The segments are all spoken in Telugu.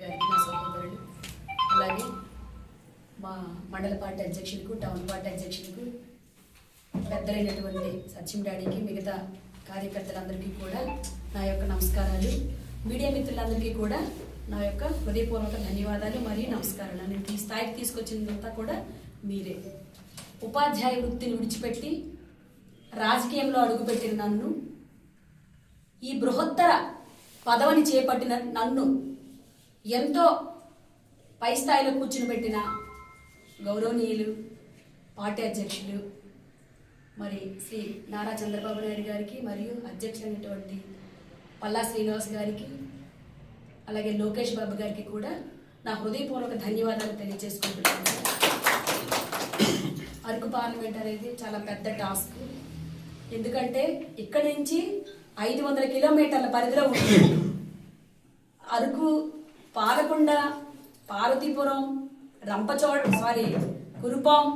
నా సహోదరుడు, అలాగే మా మండల పార్టీ అధ్యక్షులకు, టౌన్ పార్టీ అధ్యక్షులకు, పెద్దలైనటువంటి సత్యం డాడీకి, మిగతా కార్యకర్తలందరికీ కూడా నా యొక్క నమస్కారాలు. మీడియా మిత్రులందరికీ కూడా నా యొక్క హృదయపూర్వక ధన్యవాదాలు మరియు నమస్కారాలు. నన్ను ఈ స్థాయికి తీసుకొచ్చినంతా కూడా మీరే. ఉపాధ్యాయ వృత్తిని విడిచిపెట్టి రాజకీయంలో అడుగుపెట్టిన నన్ను, ఈ బృహత్తర పదవిని చేపట్టిన నన్ను ఎంతో పై స్థాయిలో కూర్చునిపెట్టిన గౌరవనీయులు పార్టీ అధ్యక్షులు మరి శ్రీ నారా చంద్రబాబు నాయుడు గారికి, మరియు అధ్యక్షులైనటువంటి పల్లా శ్రీనివాస్ గారికి, అలాగే లోకేష్ బాబు గారికి కూడా నా హృదయపూర్వక ధన్యవాదాలు తెలియజేసుకుంటున్నాను. అరకు పార్లమెంట్ అనేది చాలా పెద్ద టాస్క్. ఎందుకంటే ఇక్కడి నుంచి 500 కిలోమీటర్ల పరిధిలో ఉంటుంది. అరకు, పాలకొండ, పార్వతీపురం, కురుపాం,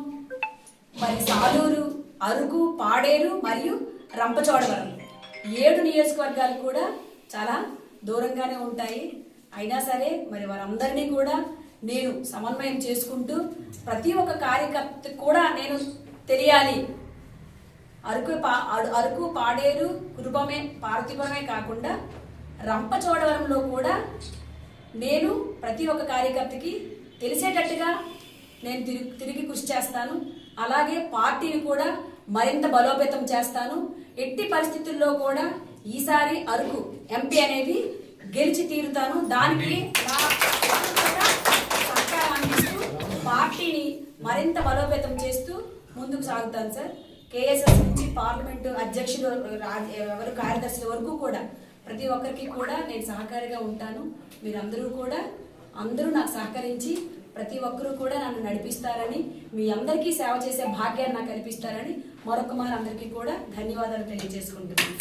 మరి సాలూరు, అరకు, పాడేరు మరియు రంపచోడవరం 7 నియోజకవర్గాలు కూడా చాలా దూరంగానే ఉంటాయి. అయినా సరే మరి వారందరినీ కూడా నేను సమన్వయం చేసుకుంటూ ప్రతి ఒక్క కార్యకర్త కూడా నేను తెలియాలి. అరకు, పాడేరు, కురుపమే, పార్వతీపురమే కాకుండా రంపచోడవరంలో కూడా నేను ప్రతి ఒక్క కార్యకర్తకి తెలిసేటట్టుగా నేను తిరిగి కృషి చేస్తాను. అలాగే పార్టీని కూడా మరింత బలోపేతం చేస్తాను. ఎట్టి పరిస్థితుల్లో కూడా ఈసారి అరకు ఎంపీ అనేది గెలిచి తీరుతాను. దానికి సహకారం అందిస్తూ పార్టీని మరింత బలోపేతం చేస్తూ ముందుకు సాగుతాను సార్. కేఎస్ఎస్ నుంచి పార్లమెంటు అధ్యక్షులు, ఎవరు కార్యదర్శుల వరకు కూడా ప్రతి ఒక్కరికి కూడా నేను సహకారిగా ఉంటాను. మీరందరూ కూడా నాకు సహకరించి ప్రతి ఒక్కరూ కూడా నన్ను నడిపిస్తారని, మీ అందరికీ సేవ చేసే భాగ్యాన్ని నాకు కల్పిస్తారని మరొక మారు అందరికీ కూడా ధన్యవాదాలు తెలియజేసుకుంటున్నాను.